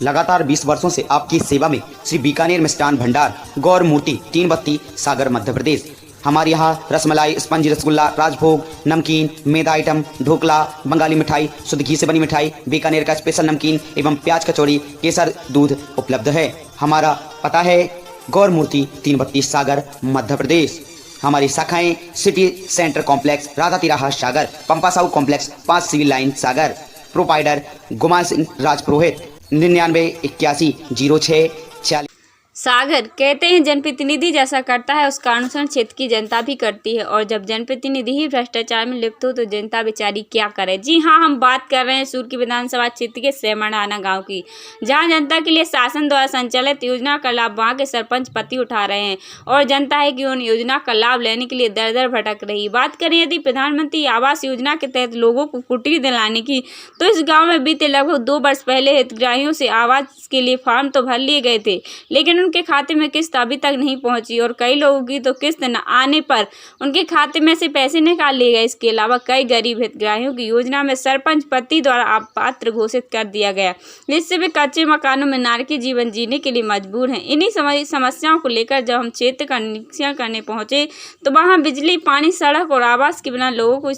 लगातार 20 वर्षों से आपकी सेवा में श्री बीकानेर मिष्ठान भंडार गौर मूर्ति 3 बत्ती सागर मध्य प्रदेश। हमारे यहाँ रसमलाई, स्पंज, रसगुल्ला, राजभोग, नमकीन, मैदा आइटम, ढोकला, बंगाली मिठाई, शुद्ध घी से बनी मिठाई, बीकानेर का स्पेशल नमकीन एवं प्याज कचौड़ी, केसर दूध उपलब्ध है। हमारा पता है गौर मूर्ति 3 बत्ती सागर मध्य प्रदेश। हमारी शाखाएं सिटी सेंटर कॉम्प्लेक्स, राधा तिराहा सागर, पंपा साहू कॉम्प्लेक्स, 5 सिविल लाइन सागर। प्रोपाइडर गुमान सिंह राजपुरोहित 99810640। सागर कहते हैं जनप्रतिनिधि जैसा करता है उसका अनुसरण क्षेत्र की जनता भी करती है, और जब जनप्रतिनिधि ही भ्रष्टाचार में लिप्त हो तो जनता बेचारी क्या करे। जी हाँ, हम बात कर रहे हैं सुर्खी विधानसभा क्षेत्र के सेमढ़ाना गांव की, जहां जनता के लिए शासन द्वारा संचालित योजना का लाभ वहां के सरपंच पति उठा रहे हैं, और जनता है कि उन योजना का लाभ लेने के लिए दर दर भटक रही। बात करें यदि प्रधानमंत्री आवास योजना के तहत लोगों को कुटीर दिलाने की, तो इस गाँव में बीते लगभग 2 वर्ष पहले हितग्राहियों से आवास के लिए फॉर्म तो भर लिए गए थे, लेकिन उनके खाते में किस्त अभी तक नहीं पहुंची, और कई लोगों की तो किस्त न आने पर उनके खाते में से पैसे निकाल लिए गए। इसके अलावा कई गरीब हितग्राहियों की योजना में सरपंच पति द्वारा अपात्र घोषित कर दिया गया, जिससे वे कच्चे मकानों में नारकीय जीवन जीने के लिए मजबूर हैं। इन्हीं समस्याओं को लेकर जब हम क्षेत्र का निरीक्षण करने पहुंचे तो वहां बिजली, पानी, सड़क और आवास के बिना लोगों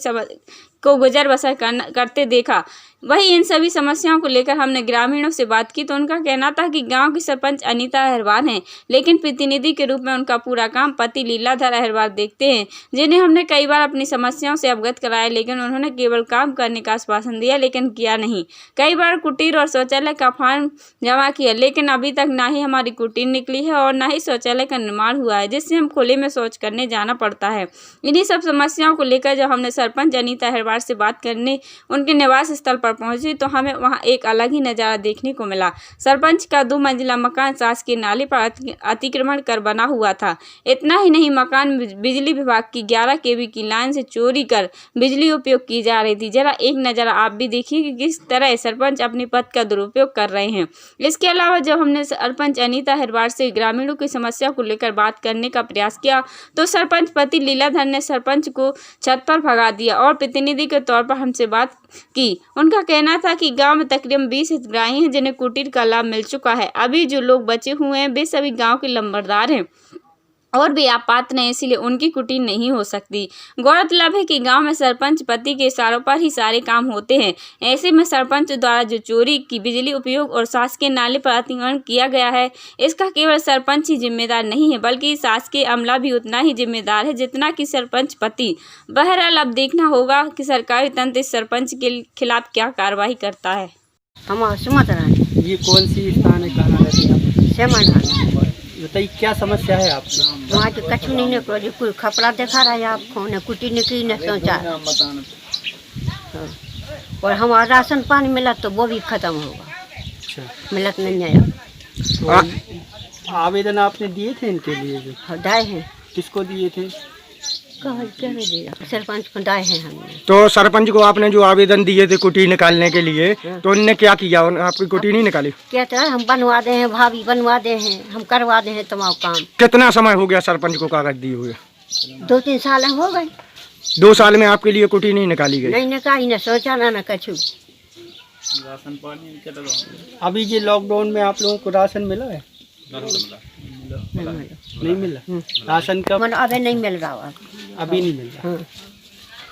को गुजर बसर करते देखा। वही इन सभी समस्याओं को लेकर हमने ग्रामीणों से बात की तो उनका कहना था कि गांव की सरपंच अनीता अहिरवार हैं, लेकिन प्रतिनिधि के रूप में उनका पूरा काम पति लीलाधर अहिरवार देखते हैं, जिन्हें हमने कई बार अपनी समस्याओं से अवगत कराया, लेकिन उन्होंने केवल काम करने का आश्वासन दिया, लेकिन किया नहीं। कई बार कुटीर और शौचालय का फॉर्म जमा किया, लेकिन अभी तक ना ही हमारी कुटीर निकली है और ना ही शौचालय का निर्माण हुआ है, जिससे हम खुले में शौच करने जाना पड़ता है। इन्हीं सब समस्याओं को लेकर जब हमने सरपंच अनीता अहिरवार से बात करने उनके निवास स्थल पर पहुंची तो हमें वहां एक अलग ही नज़ारा देखने को मिला। सरपंच का 2 मंजिला मकान शासकीय नाले पर अतिक्रमण कर बना हुआ था। इतना ही नहीं, मकान बिजली विभाग की 11 केवी की लाइन से चोरी कर बिजली उपयोग की जा रही थी। जरा एक नज़ारा आप भी देखिए कि किस तरह सरपंच अपने पद का दुरुपयोग कर रहे हैं। इसके अलावा जब हमने सरपंच अनीता अहिरवार से ग्रामीणों की समस्या को लेकर बात करने का प्रयास किया तो सरपंच पति लीलाधर ने सरपंच को छत पर भगा दिया और प्रतिनिधि के तौर पर हमसे बात की। उनका कहना था कि गांव में तकरीबन 20 हितग्राही हैं जिन्हें कुटीर का लाभ मिल चुका है। अभी जो लोग बचे हुए हैं वे सभी गांव के लंबरदार हैं और भी अपात्र हैं, इसीलिए उनकी कुटीर नहीं हो सकती। गौरतलब है कि गांव में सरपंच पति के इशारों पर ही सारे काम होते हैं। ऐसे में सरपंच द्वारा जो चोरी की बिजली उपयोग और शासकीय नाले पर अतिक्रमण किया गया है, इसका केवल सरपंच ही जिम्मेदार नहीं है, बल्कि शासकीय अमला भी उतना ही जिम्मेदार है जितना कि सरपंच पति। बहरहाल अब देखना होगा कि सरकारी तंत्र इस सरपंच के खिलाफ क्या कार्रवाई करता है। हम सुमत रानी। ये कौन सी स्थान है, कहाँ रहती है? सेमढ़ाना। बताइए क्या समस्या है आपकी? वहाँ के कछु नहीं निकलो, कोई खपड़ा देखा रहा है आपको, न कुटी निकली न सोचा। और हमारा राशन पानी मिला तो वो भी खत्म होगा। अच्छा, मिलत नहीं आया। तो आवेदन आपने दिए थे इनके लिए? दाए हैं। किसको दिए थे? सरपंच को दाए हैं हमने। तो सरपंच को आपने जो आवेदन दिए थे कुटी निकालने के लिए, तो उनने क्या किया? आपकी कुटी नहीं निकाली? कहते हैं हम बनवा दे हैं, भाभी बनवा दे हैं, हम करवा दे हैं तमाम काम। कितना समय हो गया सरपंच को कागज दिए हुए? 2-3 साल हो गए। 2 साल में आपके लिए कुटी नहीं निकाली गई? नहीं निकाली, न सोचा न कछु। राशन पानी अभी ये लॉकडाउन में आप लोगों को राशन मिला है? नहीं मिला। राशन का अभी नहीं मिल रहा। अभी नहीं मिल रहा।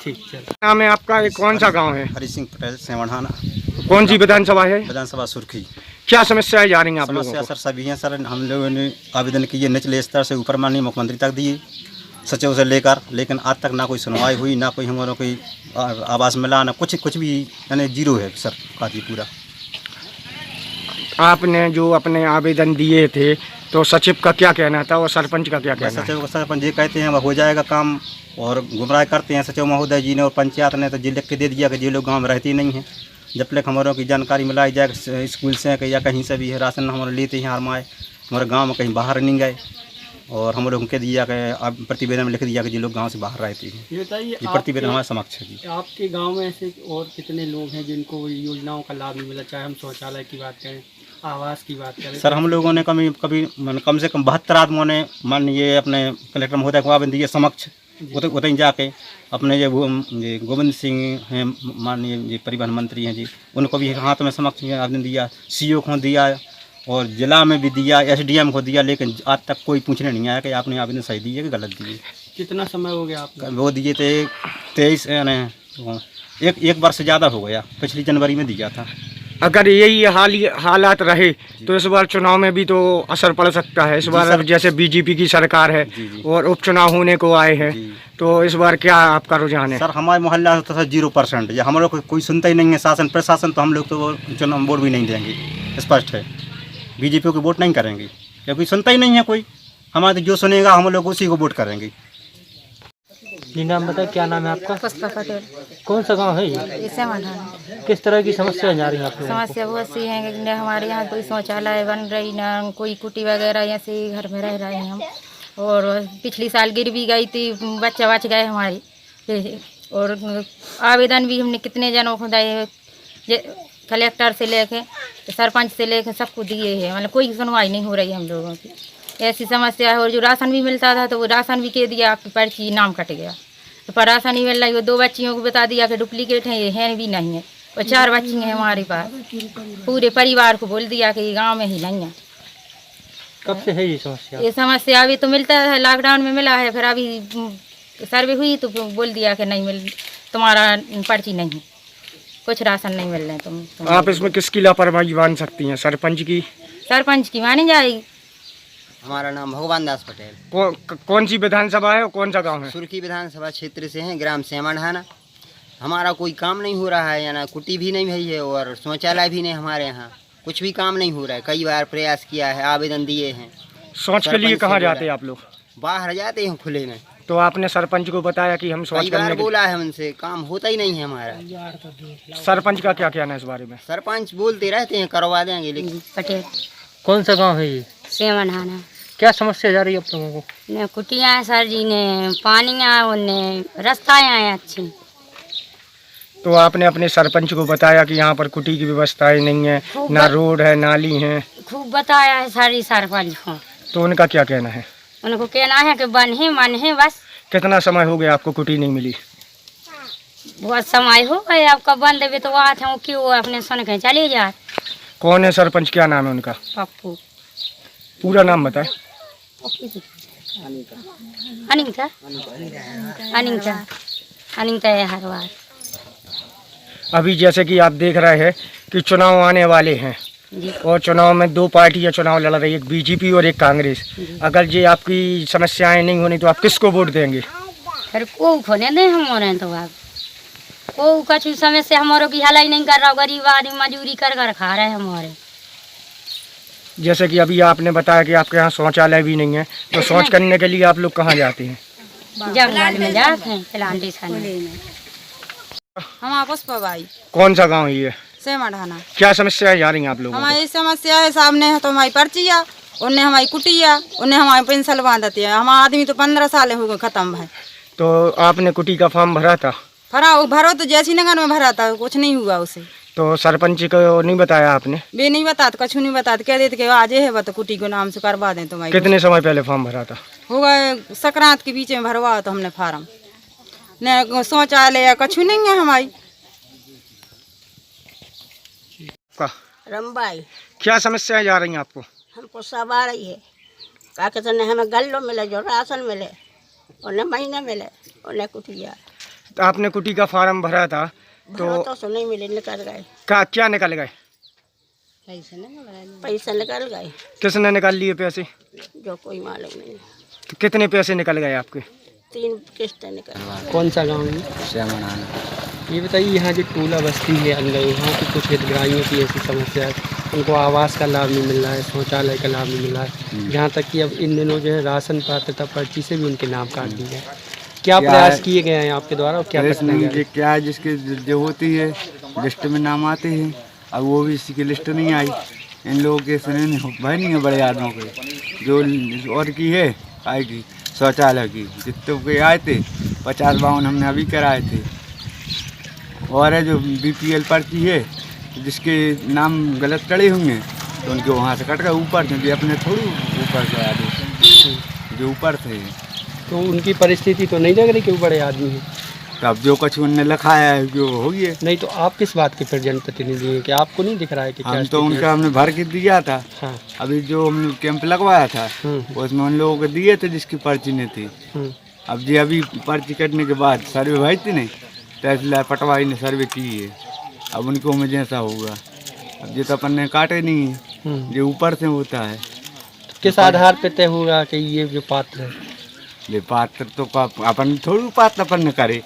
ठीक, चलो। नाम है आपका? कौन सा गांव है? हरि सिंह पटेल, सेमढ़ाना। कौन सी विधानसभा है? विधानसभा सुर्खी। क्या समस्याएं जा रही हैं आप लोगों समस्या को? सर सभी हैं सर। हम लोगों ने आवेदन किए निचले स्तर से ऊपर माननीय मुख्यमंत्री तक दिए, सचिव से लेकर, लेकिन आज तक ना कोई सुनवाई हुई, ना कोई हमारा कोई आवास मिला, ना कुछ भी, यानी जीरो है सर काफी पूरा। आपने जो अपने आवेदन दिए थे तो सचिव का क्या कहना था और सरपंच का क्या कहना? सचिव सरपंच ये कहते हैं वह हो जाएगा काम, और गुमराह करते हैं सचिव महोदय जी ने और पंचायत ने तो जी लिख के दे दिया कि ये लोग गाँव में रहते ही नहीं हैं। जब तक हमारों की जानकारी मिलाई जाए स्कूल से या कहीं से भी है राशन हमारे लेते हैं, हमारे हमारे गाँव में कहीं बाहर नहीं गए, और हम लोगों को दिया कि प्रतिवेदन में लिख दिया कि ये लोग गांव से बाहर रहते हैं। ये बताइए, ये प्रतिवेदन हमारे समक्ष है जी। आपके गांव में ऐसे और कितने लोग हैं जिनको योजनाओं का लाभ नहीं मिला? चाहे हम शौचालय की बात करें, आवास की बात करें। सर हम लोगों ने कभी कम से कम 72 आदमियों ने माननीय अपने कलेक्टर महोदय को आवेदन दिए समक्ष उतहीं जाके अपने ये गोविंद सिंह हैं माननीय जी परिवहन मंत्री हैं जी, उनको भी हाथ में समक्ष आवेदन दिया, सीओ को दिया और जिला में भी दिया, एसडीएम को दिया, लेकिन आज तक कोई पूछने नहीं आया कि आपने आवेदन सही दिए कि गलत दिए। कितना समय हो गया आपका? वो दिए थे 23 एक वर्ष से ज़्यादा हो गया, पिछली जनवरी में दिया था। अगर यही हालात रहे तो इस बार चुनाव में भी तो असर पड़ सकता है। इस बार जैसे बीजेपी की सरकार है और उपचुनाव होने को आए हैं, तो इस बार क्या आपका रुझान है? सर हमारे मोहल्ला होता था 0%, या हम लोग को कोई सुनता ही नहीं है शासन प्रशासन, तो हम लोग तो चुनाव वोट भी नहीं देंगे, स्पष्ट है। बीजेपी को वोट नहीं करेंगे क्योंकि सुनता ही नहीं है कोई, हमारे जो सुनेगा हम लोग उसी को वोट करेंगे। जी नाम बताए, क्या नाम है आपका? पुष्पा पटेल। कौन सा गांव है ये? इसे मनाना किस तरह की समस्या जा रही है आप लोगों को? समस्या बहुत सी है कि न हमारे यहाँ कोई शौचालय बन रही, ना कोई कुटी वगैरह, ऐसे घर में रह रहे हैं हम। और पिछली साल गिर भी गई थी, बच्चा बच गए हमारे। और आवेदन भी हमने कितने जनों को दिए, कलेक्टर से लेके सरपंच से लेके सबको दिए हैं, मतलब कोई सुनवाई नहीं हो रही है हम लोगों की। ऐसी समस्या है। और जो राशन भी मिलता था तो वो राशन भी कह दिया आपकी पर्ची नाम कट गया, तो पर राशन नहीं मिल रहा है। वो 2 बच्चियों को बता दिया कि डुप्लीकेट है, ये है भी नहीं है। और 4 बच्ची हैं हमारे पास, पूरे परिवार को बोल दिया कि ये गाँव में ही नहीं है। कब से है ये समस्या? ये समस्या अभी तो मिलता है, लॉकडाउन में मिला है, फिर अभी सर्वे हुई तो बोल दिया कि नहीं मिल, तुम्हारा पर्ची नहीं, कुछ राशन नहीं मिल रहा है। तुम आप इसमें किसकी लापरवाही मान सकती हैं? सरपंच की? सरपंच की मानी जाएगी। हमारा नाम भगवान दास पटेल। कौन सी विधानसभा है और कौन सा गांव है? सुर्खी विधानसभा क्षेत्र से हैं, ग्राम सेमढ़ाना। हमारा कोई काम नहीं हो रहा है, या ना कुटी भी नहीं भई है और शौचालय भी नहीं, हमारे यहाँ कुछ भी काम नहीं हो रहा है। कई बार प्रयास किया है, आवेदन दिए हैं। शौच के लिए कहाँ जाते हैं आप लोग? बाहर जाते हैं खुले में। तो आपने सरपंच को बताया कि हम शौच कई बार करने बोला है उनसे, काम होता ही नहीं है हमारा। सरपंच का क्या कहना है इस बारे में? सरपंच बोलते रहते हैं करवा देंगे, लेकिन पटेल। कौन सा गांव है ये? सेमढ़ाना। क्या समस्या जा रही है आप लोगों को? ने कुटियाँ हैं सर जी, ने पानियाँ, उन्हें रास्ताएँ हैं अच्छी। तो आपने अपने सरपंच को बताया कि यहाँ पर कुटी की व्यवस्थाएं नहीं है, ना रोड है, नाली है? खूब बताया है सारी सरपंच को। तो उनका क्या कहना है? उनको कहना है कि बन है मन है बस। कितना समय हो गया आपको कुटी नहीं मिली? बहुत समय हो गया, आपका बंद भी तो आते हैं, क्यों अपने सुन के चले जाए। कौन है सरपंच, क्या नाम है उनका? पप्पू। पूरा नाम बताए। अनिता। अनिता। अनिता है हर बार। अभी जैसे कि आप देख रहे हैं कि चुनाव आने वाले हैं और चुनाव में 2 पार्टियां चुनाव लड़ रही है, एक बीजेपी और एक कांग्रेस। अगर ये आपकी समस्याएं नहीं होनी तो आप किसको वोट देंगे? फिर को खोने दें हमारे तो आप को कछु समस्या हमारों की हल ही नहीं कर रहा। गरीब आदमी मजदूरी कर कर खा रहे हैं हमारे। जैसे कि अभी आपने बताया कि आपके यहाँ शौचालय भी नहीं है, तो शौच करने के लिए आप लोग कहाँ जाते हैं? जंगल में जाते हैं, प्लांटेशन में। हमारा पुष्पा बाई। कौन सा गाँव है ये? सेमढ़ाना। क्या समस्याएं जा रही हैं आप लोगों को? हमारी समस्या है, सामने है तो हमारी पर्चिया, उन्हें हमारी कुटिया, उन्हें हमारी पेंशन बांधती है। हमारा आदमी तो 15 साल हो गए खत्म है। तो आपने कुटी का फॉर्म भरा था? भरो तो जैसी नगर में भरा था, कुछ नहीं हुआ उसे। तो सरपंच को नहीं बताया आपने? वे नहीं बताते, कछु नहीं बताते, कह देते कि आज है तो कुटी को नाम से करवा दें तुम्हारी। कितने समय पहले फॉर्म भरा था? हो गए संक्रांत के बीच में भरवा तो हमने फार्म। न शौचालय कछु नहीं है हमारी। रंबाई। क्या समस्याएं जा रही हैं आपको? हमको सब आ रही है। क्या कहते हैं, हमें गल्लो मिले, जो राशन मिले, उन्हें महीने मिले, उन्हें कुटिया। तो आपने कुटी का फार्म भरा था तो नहीं मिले, निकल गए। क्या निकल गए? पैसे निकल गए। किसने निकाल लिए पैसे? जो कोई मालूम नहीं। तो कितने पैसे निकल गए आपके? 3 किस्तें निकल गई। कौन सा गाँव है? सेमढ़ाना। ये बताइए, यहाँ जो टोला बस्ती है अंदर, वहाँ की कुछ हितग्राहियों की ऐसी समस्या है, उनको आवास का लाभ नहीं मिल रहा है, शौचालय का लाभ नहीं मिल रहा है। यहाँ तक कि अब इन दिनों जो है राशन पात्रता पर्ची से भी उनके नाम काट दिए गए। क्या प्रयास किए गए हैं आपके द्वारा और क्या क्या है जिसके जो होती है लिस्ट में नाम आते हैं, अब वो भी इसी की लिस्ट नहीं आई। इन लोगों के सुने भाई नहीं है, बड़े आदमियों के जो और की है आएगी शौचालय की, जितने के आए थे 50-52 हमने अभी कराए थे। और है जो BPL पर्ची है, जिसके नाम गलत चढ़े होंगे तो उनके वहाँ से कट गए ऊपर, क्योंकि अपने थोड़ी ऊपर से आए जो ऊपर थे। तो उनकी परिस्थिति तो नहीं लग रही कि वो बड़े आदमी हैं। तब जो कुछ उनने लिखा है जो हो गया। नहीं तो आप किस बात के फिर जनप्रतिनिधि हैं कि आपको नहीं दिख रहा है कि क्या हम तो स्थिति है? उनका हमने भर के दिया था। हाँ। अभी जो हमने कैंप लगवाया था उसमें उन लोगों को दिए थे जिसकी पर्ची नहीं थी। अब जी अभी पर्ची कटने के बाद सर्वे भाई थी नहीं, तहसीलदार पटवारी ने सर्वे की है। अब उनको में जैसा होगा, अब ये तो अपन ने काटे नहीं है, ये ऊपर से होता है। किस आधार पे तय होगा कि ये जो पात्र है? ये पात्र तो अपन थोड़ी पात्र अपन ने करे,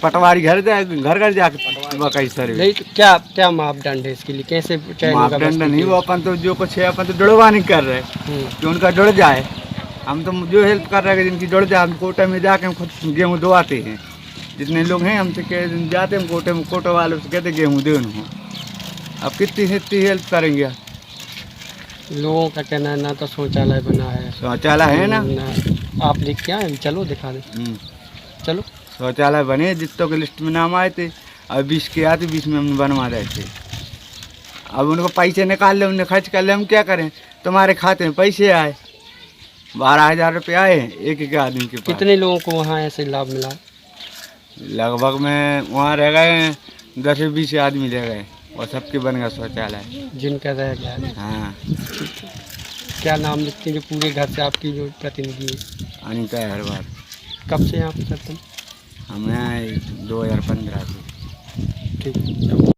पटवारी घर जाए, घर जाके बकाई सर्वे। नहीं तो क्या क्या मापदंड है इसके लिए, कैसे चयन होगा? मापदंड नहीं, वो अपन तो जो कुछ है अपन तो जुड़वा नहीं कर रहे कि उनका जुड़ जाए। हम तो जो हेल्प कर रहे हैं जिनकी जुड़ जाए। हम कोटे में जाके हम खुद गेहूँ धोआते हैं। जितने लोग हैं हमसे कह जाते हैं कोटे में, कोटे वालों से कहते गेहूँ दे उनको। अब कितनी हेल्प करेंगे? लोगों का कहना है ना तो शौचालय बना है। शौचालय है ना, आप लिख के आए, चलो दिखा दे। चलो शौचालय बने जितों के लिस्ट में नाम आए थे। अब 20 के आते, 20 में हम बनवा रहे थे। अब उनको पैसे निकाल ले, उन्हें खर्च कर ले, हम क्या करें? तुम्हारे खाते में पैसे आए, 12,000 रुपये आए एक एक आदमी के पास। कितने लोगों को वहाँ ऐसे लाभ मिला? लगभग में वहाँ रह गए 10 से 20 आदमी रह गए और सबके बन गया शौचालय जिनका रह गया। हाँ। क्या नाम लिखते हैं जो पूरे घर से आपकी जो प्रतिनिधि है? अनिता हर बार। कब से यहाँ पे करते हैं? हमें 2015 से। ठीक है।